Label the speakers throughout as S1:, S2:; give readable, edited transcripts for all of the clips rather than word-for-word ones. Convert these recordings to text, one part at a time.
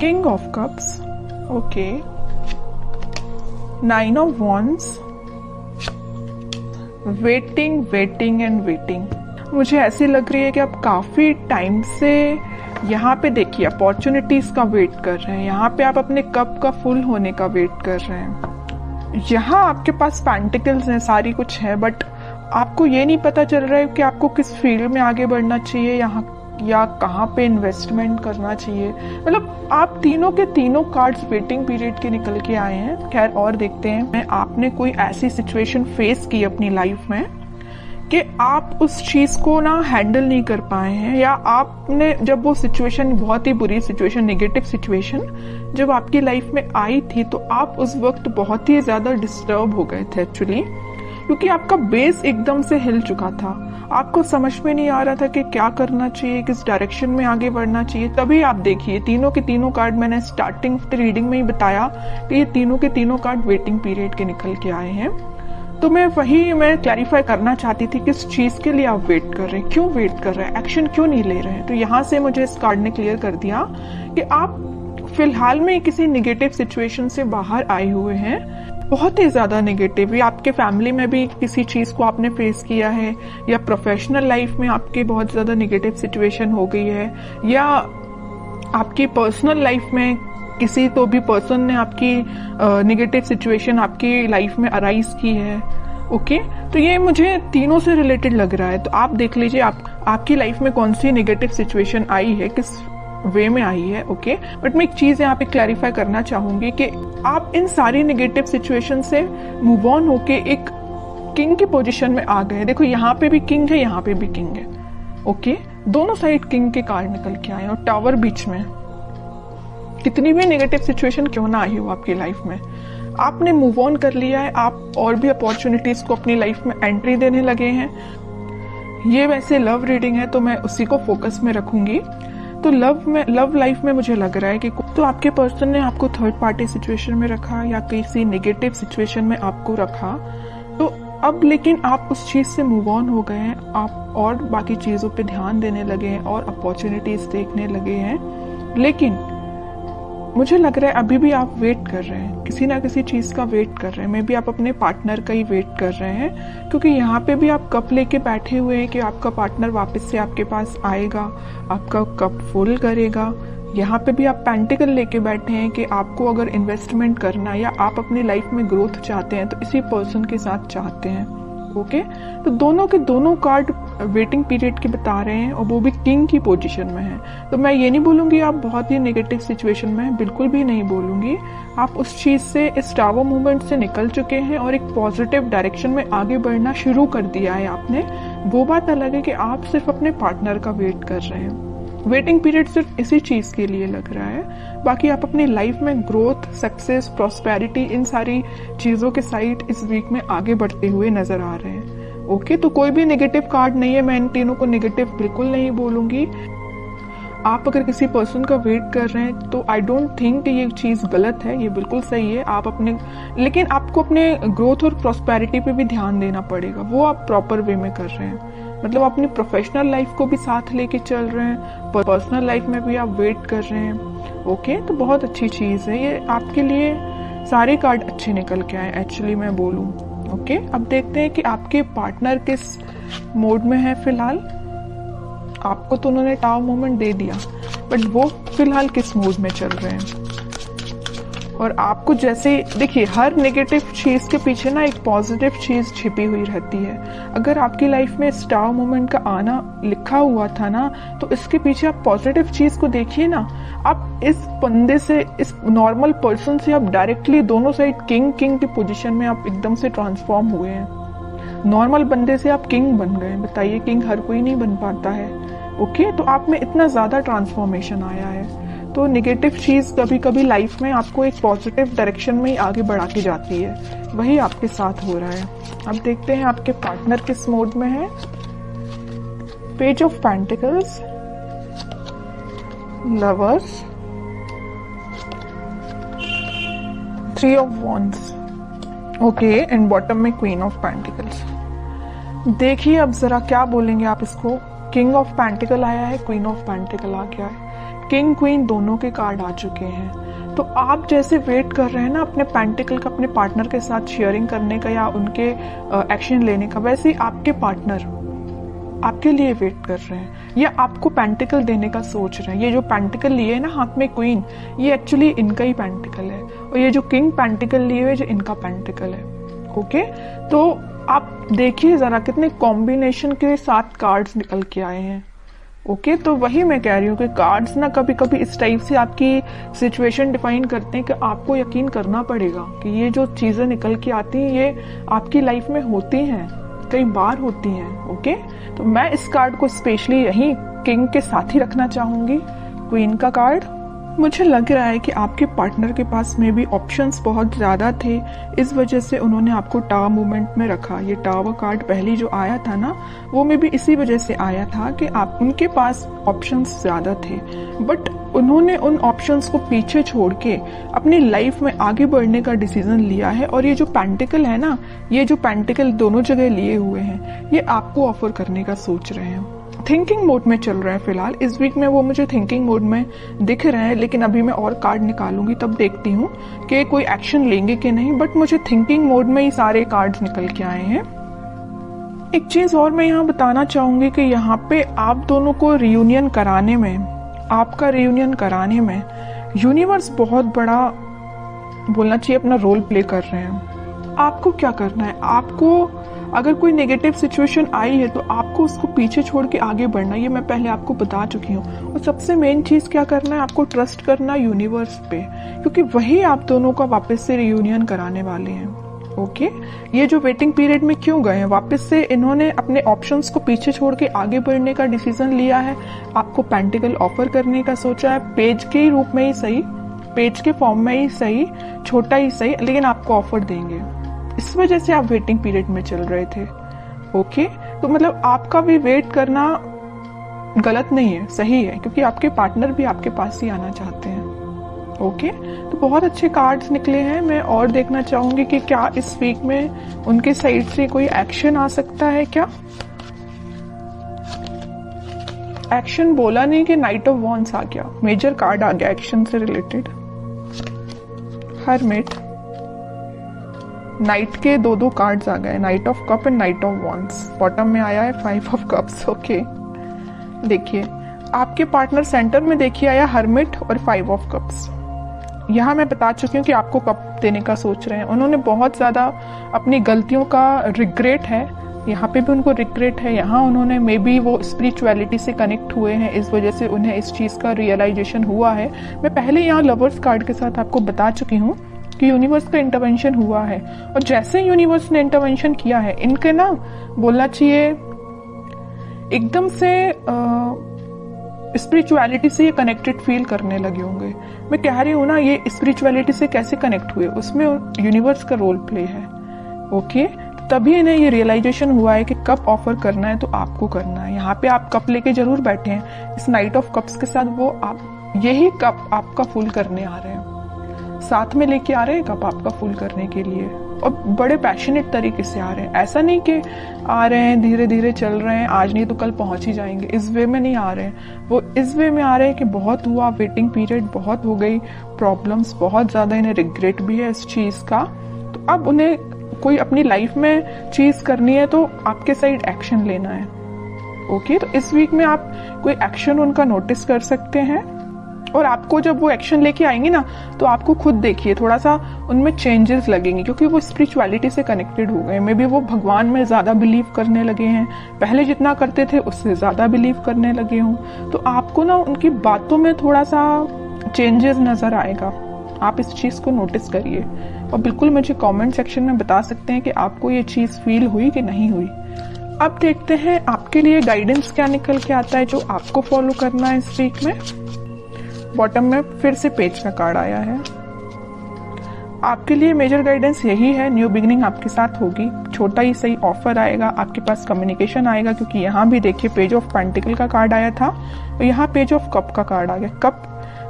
S1: King of cups, okay, 9 of wands, waiting waiting and waiting. मुझे ऐसी लग रही है कि आप काफी टाइम से यहाँ पे देखिए अपॉर्चुनिटीज का वेट कर रहे हैं, यहाँ पे आप अपने कप का फुल होने का वेट कर रहे हैं। यहाँ आपके पास पेंटिकल्स हैं, सारी कुछ है, बट आपको ये नहीं पता चल रहा है कि आपको किस फील्ड में आगे बढ़ना चाहिए यहाँ या कहाँ पे इन्वेस्टमेंट करना चाहिए। मतलब आप तीनों के तीनों कार्ड्स वेटिंग पीरियड के निकल के आए हैं। खैर और देखते हैं, आपने कोई ऐसी सिचुएशन फेस की अपनी लाइफ में कि आप उस चीज को ना हैंडल नहीं कर पाए हैं, या आपने जब वो सिचुएशन, बहुत ही बुरी सिचुएशन, नेगेटिव सिचुएशन जब आपकी लाइफ में आई थी तो आप उस वक्त बहुत ही ज्यादा डिस्टर्ब हो गए थे एक्चुअली, क्योंकि आपका बेस एकदम से हिल चुका था। आपको समझ में नहीं आ रहा था कि क्या करना चाहिए, किस डायरेक्शन में आगे बढ़ना चाहिए। तभी आप देखिए तीनों के तीनों कार्ड, मैंने स्टार्टिंग रीडिंग में ही बताया कि ये तीनों के तीनों कार्ड वेटिंग पीरियड के निकल के आए हैं। तो मैं क्लैरिफाई करना चाहती थी किस चीज के लिए आप वेट कर रहे हैं, क्यों वेट कर रहे हैं, एक्शन क्यों नहीं ले रहे हैं। तो यहाँ से मुझे इस कार्ड ने क्लियर कर दिया कि आप फिलहाल में किसी निगेटिव सिचुएशन से बाहर आए हुए हैं, बहुत ही ज्यादा नेगेटिव, या आपके फैमिली में भी किसी चीज को आपने फेस किया है, या प्रोफेशनल लाइफ में आपकी बहुत ज्यादा नेगेटिव सिचुएशन हो गई है, या आपकी पर्सनल लाइफ में किसी तो भी पर्सन ने आपकी नेगेटिव सिचुएशन आपकी लाइफ में अराइज की है। ओके, तो ये मुझे तीनों से रिलेटेड लग रहा है। तो आप देख लीजिए आपकी लाइफ में कौन सी नेगेटिव सिचुएशन आई है, किस वे में आई है। ओके, बट मैं एक चीज यहाँ पे क्लैरिफाई करना चाहूंगी कि आप इन सारी नेगेटिव सिचुएशन से मूव ऑन होके एक किंग की पोजीशन में आ गए। देखो यहाँ पे भी किंग है, यहाँ पे भी किंग है। ओके, दोनों साइड किंग के कार्ड निकल के आए और टावर बीच में। कितनी भी नेगेटिव सिचुएशन क्यों ना आई हो आपकी लाइफ में, आपने मूव ऑन कर लिया है, आप और भी अपॉर्चुनिटीज को अपनी लाइफ में एंट्री देने लगे हैं। ये वैसे लव रीडिंग है तो मैं उसी को फोकस में रखूंगी। तो लव लाइफ में मुझे लग रहा है कि तो आपके पर्सन ने आपको थर्ड पार्टी सिचुएशन में रखा या किसी नेगेटिव सिचुएशन में आपको रखा, तो अब लेकिन आप उस चीज से मूव ऑन हो गए हैं, आप और बाकी चीजों पे ध्यान देने लगे हैं और अपॉर्चुनिटीज देखने लगे हैं। लेकिन मुझे लग रहा है अभी भी आप वेट कर रहे हैं, किसी ना किसी चीज का वेट कर रहे हैं। मे बी आप अपने पार्टनर का ही वेट कर रहे हैं, क्योंकि यहाँ पे भी आप कप लेके बैठे हुए हैं कि आपका पार्टनर वापस से आपके पास आएगा, आपका कप फुल करेगा। यहाँ पे भी आप पेंटिकल लेके बैठे हैं कि आपको अगर इन्वेस्टमेंट करना या आप अपनी लाइफ में ग्रोथ चाहते हैं तो इसी पर्सन के साथ चाहते हैं। ओके, तो दोनों के दोनों कार्ड वेटिंग पीरियड के बता रहे हैं और वो भी किंग की पोजीशन में है। तो मैं ये नहीं बोलूंगी आप बहुत ही नेगेटिव सिचुएशन में हैं, बिल्कुल भी नहीं बोलूंगी। आप उस चीज से, इस टावर मूवमेंट से निकल चुके हैं और एक पॉजिटिव डायरेक्शन में आगे बढ़ना शुरू कर दिया है आपने। वो बात अलग है कि आप सिर्फ अपने पार्टनर का वेट कर रहे हैं। वेटिंग पीरियड सिर्फ इसी चीज के लिए लग रहा है, बाकी आप अपनी लाइफ में ग्रोथ, सक्सेस, प्रॉस्पेरिटी, इन सारी चीजों के साइड इस वीक में आगे बढ़ते हुए नजर आ रहे हैं। ओके, तो कोई भी नेगेटिव कार्ड नहीं है, मैं इन तीनों को नेगेटिव बिल्कुल नहीं बोलूंगी। आप अगर किसी पर्सन का वेट कर रहे हैं तो आई डोंट थिंक कि ये चीज गलत है, ये बिल्कुल सही है। आप अपने, लेकिन आपको अपने ग्रोथ और प्रॉस्पेरिटी पे भी ध्यान देना पड़ेगा, वो आप प्रॉपर वे में कर रहे हैं। मतलब अपनी प्रोफेशनल लाइफ को भी साथ लेके चल रहे हैं, पर्सनल लाइफ में भी आप वेट कर रहे हैं। ओके, तो बहुत अच्छी चीज है ये आपके लिए। सारे कार्ड अच्छे निकल के आए एक्चुअली मैं बोलूं। ओके, अब देखते हैं कि आपके पार्टनर किस मोड में है फिलहाल। आपको तो उन्होंने टावर मूवमेंट दे दिया, बट वो फिलहाल किस मोड में चल रहे हैं। और आपको जैसे देखिए, हर नेगेटिव चीज के पीछे ना एक पॉजिटिव चीज छिपी हुई रहती है। अगर आपकी लाइफ में स्टार मोमेंट का आना लिखा हुआ था ना, तो इसके पीछे आप पॉजिटिव चीज को देखिए ना। आप इस बंदे से, इस नॉर्मल पर्सन से आप डायरेक्टली दोनों साइड किंग की पोजीशन में आप एकदम से ट्रांसफॉर्म हुए हैं। नॉर्मल बंदे से आप किंग बन गए। बताइए, किंग हर कोई नहीं बन पाता है। ओके, तो आप में इतना ज्यादा ट्रांसफॉर्मेशन आया है। तो नेगेटिव चीज कभी कभी लाइफ में आपको एक पॉजिटिव डायरेक्शन में ही आगे बढ़ा के जाती है, वही आपके साथ हो रहा है। अब देखते हैं आपके पार्टनर किस मोड में है। Page of pentacles, lovers, 3 of wands, okay, and bottom में क्वीन ऑफ पेंटिकल्स। देखिए अब जरा क्या बोलेंगे आप इसको। किंग ऑफ पेंटिकल आया है, क्वीन ऑफ पेंटिकल आ गया है। किंग क्वीन दोनों के कार्ड आ चुके हैं। तो आप जैसे वेट कर रहे हैं ना अपने पेंटिकल का अपने पार्टनर के साथ शेयरिंग करने का या उनके एक्शन लेने का, वैसे ही आपके पार्टनर आपके लिए वेट कर रहे हैं या आपको पेंटिकल देने का सोच रहे हैं। ये जो पेंटिकल लिए है ना हाथ में क्वीन, ये एक्चुअली इनका ही पेंटिकल है, और ये जो किंग पेंटिकल लिए हुए जो इनका पेंटिकल है। ओके, तो आप देखिए जरा कितने कॉम्बिनेशन के साथ कार्ड्स निकल के आए हैं। ओके, तो वही मैं कह रही हूँ कि कार्ड्स ना कभी कभी इस टाइप से आपकी सिचुएशन डिफाइन करते हैं कि आपको यकीन करना पड़ेगा कि ये जो चीजें निकल के आती हैं ये आपकी लाइफ में होती हैं, कई बार होती हैं। ओके, तो मैं इस कार्ड को स्पेशली यही किंग के साथ ही रखना चाहूंगी, क्वीन का कार्ड। मुझे लग रहा है कि आपके पार्टनर के पास में भी ऑप्शंस बहुत ज्यादा थे, इस वजह से उन्होंने आपको टावर मूवमेंट में रखा। ये टावर कार्ड पहले जो आया था ना, वो में भी इसी वजह से आया था कि आप उनके पास ऑप्शंस ज्यादा थे, बट उन्होंने उन ऑप्शंस को पीछे छोड़ के अपनी लाइफ में आगे बढ़ने का डिसीजन लिया है। और ये जो पेंटिकल है ना, ये जो पेंटिकल दोनों जगह लिए हुए हैं, ये आपको ऑफर करने का सोच रहे हैं। थिंकिंग मोड में चल रहा है फिलहाल, इस वीक में वो मुझे थिंकिंग मोड में दिख रहे हैं, लेकिन अभी मैं और कार्ड निकालूंगी तब देखती हूँ कि कोई एक्शन लेंगे कि नहीं, बट मुझे थिंकिंग मोड में ही सारे कार्ड्स निकल के आए हैं। एक चीज और मैं यहाँ बताना चाहूंगी कि यहाँ पे आप दोनों को रियूनियन कराने में, आपका रियूनियन कराने में यूनिवर्स बहुत बड़ा बोलना चाहिए अपना रोल प्ले कर रहे हैं। आपको क्या करना है, आपको अगर कोई नेगेटिव सिचुएशन आई है तो आपको उसको पीछे छोड़ के आगे बढ़ना, ये मैं पहले आपको बता चुकी हूँ। और सबसे मेन चीज क्या करना है, आपको ट्रस्ट करना यूनिवर्स पे, क्योंकि वही आप दोनों का वापस से रियूनियन कराने वाले हैं। ओके, ये जो वेटिंग पीरियड में क्यों गए हैं, वापस से इन्होंने अपने ऑप्शंस को पीछे छोड़ के आगे बढ़ने का डिसीजन लिया है, आपको पेंटिकल ऑफर करने का सोचा है, पेज के रूप में ही सही, पेज के फॉर्म में ही सही, छोटा ही सही, लेकिन आपको ऑफर देंगे। इस वजह से आप वेटिंग पीरियड में चल रहे थे। ओके, तो मतलब आपका भी वेट करना गलत नहीं है, सही है, क्योंकि आपके पार्टनर भी आपके पास ही आना चाहते हैं। ओके, तो बहुत अच्छे कार्ड्स निकले हैं। मैं और देखना चाहूंगी कि क्या इस वीक में उनके साइड से कोई एक्शन आ सकता है। क्या एक्शन बोला नहीं कि नाइट ऑफ वॉन्ड्स आ गया, मेजर कार्ड आ गया एक्शन से रिलेटेड। हरमिट, नाइट के दो कार्ड्स आ गए, night of cup and night of wands. Bottom में आया है 5 ऑफ कप्स। ओके, देखिए आपके पार्टनर सेंटर में देखिए आया हरमिट और 5 ऑफ कप्स। यहाँ मैं बता चुकी हूँ कि आपको कप देने का सोच रहे हैं। उन्होंने बहुत ज्यादा अपनी गलतियों का रिग्रेट है, यहाँ पे भी उनको रिग्रेट है, यहाँ उन्होंने मे बी वो स्पिरिचुअलिटी से कनेक्ट हुए हैं, इस वजह से उन्हें इस चीज का रियलाइजेशन हुआ है। मैं पहले यहाँ लवर्स कार्ड के साथ आपको बता चुकी हूँ कि यूनिवर्स का इंटरवेंशन हुआ है, और जैसे यूनिवर्स ने इंटरवेंशन किया है, इनके ना बोलना चाहिए एकदम से स्पिरिचुअलिटी से ये कनेक्टेड फील करने लगे होंगे। मैं कह रही हूँ ना, ये स्पिरिचुअलिटी से कैसे कनेक्ट हुए, उसमें यूनिवर्स का रोल प्ले है। ओके, तभी इन्हें ये रियलाइजेशन हुआ है कि कप ऑफर करना है तो आपको करना है। यहाँ पे आप कप लेके जरूर बैठे हैं, इस नाइट ऑफ कप्स के साथ वो आप यही कप आपका फुल करने आ रहे हैं, साथ में लेके आ रहे हैं कप आपका फुल करने के लिए, और बड़े पैशनेट तरीके से आ रहे हैं। ऐसा नहीं कि आ रहे हैं धीरे धीरे चल रहे हैं, आज नहीं तो कल पहुंच ही जाएंगे, इस वे में नहीं आ रहे हैं। वो इस वे में आ रहे हैं कि बहुत हुआ, वेटिंग पीरियड बहुत हो गई, प्रॉब्लम्स बहुत ज्यादा, इन्हें रिग्रेट भी है इस चीज का। तो अब उन्हें कोई अपनी लाइफ में चीज करनी है तो आपके साइड एक्शन लेना है। ओके, तो इस वीक में आप कोई एक्शन उनका नोटिस कर सकते हैं, और आपको जब वो एक्शन लेके आएंगे ना, तो आपको खुद देखिए थोड़ा सा उनमें चेंजेस लगेंगे, क्योंकि वो स्पिरिचुअलिटी से कनेक्टेड हो गए। मे बी वो भगवान में ज्यादा बिलीव करने लगे हैं, पहले जितना करते थे उससे ज्यादा बिलीव करने लगे हों। तो आपको ना उनकी बातों में थोड़ा सा चेंजेस नजर आएगा, आप इस चीज को नोटिस करिए, और बिल्कुल मुझे कमेंट सेक्शन में बता सकते हैं कि आपको ये चीज फील हुई कि नहीं हुई। अब देखते हैं आपके लिए गाइडेंस क्या निकल के आता है जो आपको फॉलो करना है इस वीक में। बॉटम में फिर से पेज का कार्ड आया है। आपके लिए मेजर गाइडेंस यही है, न्यू बिगिनिंग आपके साथ होगी, छोटा ही सही ऑफर आएगा, आपके पास कम्युनिकेशन आएगा, क्योंकि यहाँ भी देखिए पेज ऑफ पेंटिकल का कार्ड आया था और यहाँ पेज ऑफ कप का कार्ड आ गया। कप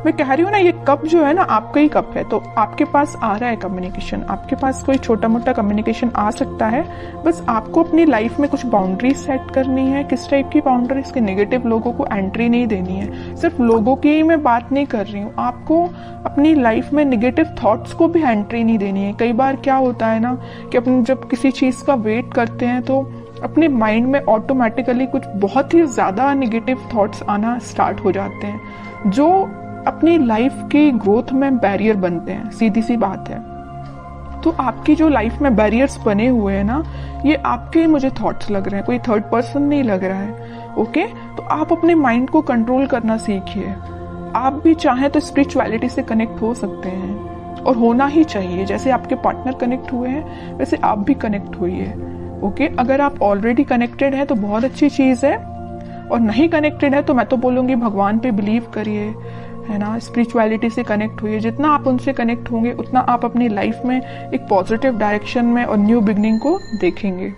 S1: मैं कह रही हूँ ना, ये कप जो है ना आपका ही कप है, तो आपके पास आ रहा है कम्युनिकेशन, आपके पास कोई छोटा मोटा कम्युनिकेशन आ सकता है। बस आपको अपनी लाइफ में कुछ बाउंड्रीज सेट करनी है। किस टाइप की बाउंड्रीज? के नेगेटिव लोगों को एंट्री नहीं देनी है। सिर्फ लोगों की ही मैं बात नहीं कर रही हूँ, आपको अपनी लाइफ में नेगेटिव थॉट्स को भी एंट्री नहीं देनी है। कई बार क्या होता है ना कि अपन जब किसी चीज का वेट करते हैं तो अपने माइंड में ऑटोमेटिकली कुछ बहुत ही ज्यादा नेगेटिव थॉट्स आना स्टार्ट हो जाते हैं, जो अपनी लाइफ की ग्रोथ में बैरियर बनते हैं। सीधी सी बात है। तो आपकी जो लाइफ में बैरियर्स बने हुए हैं ना, ये आपके मुझे थॉट्स लग रहे हैं, कोई थर्ड पर्सन नहीं लग रहा है। ओके, तो आप अपने माइंड को कंट्रोल करना सीखिए। आप भी चाहें तो स्पिरिचुअलिटी से कनेक्ट हो सकते हैं, और होना ही चाहिए। जैसे आपके पार्टनर कनेक्ट हुए हैं वैसे आप भी कनेक्ट होइए। ओके, अगर आप ऑलरेडी कनेक्टेड हैं तो बहुत अच्छी चीज है, और नहीं कनेक्टेड है तो मैं तो बोलूंगी भगवान पे बिलीव करिए, है ना, स्पिरिचुअलिटी से कनेक्ट हुई है। जितना आप उनसे कनेक्ट होंगे उतना आप अपनी लाइफ में एक पॉजिटिव डायरेक्शन में और न्यू बिगनिंग को देखेंगे।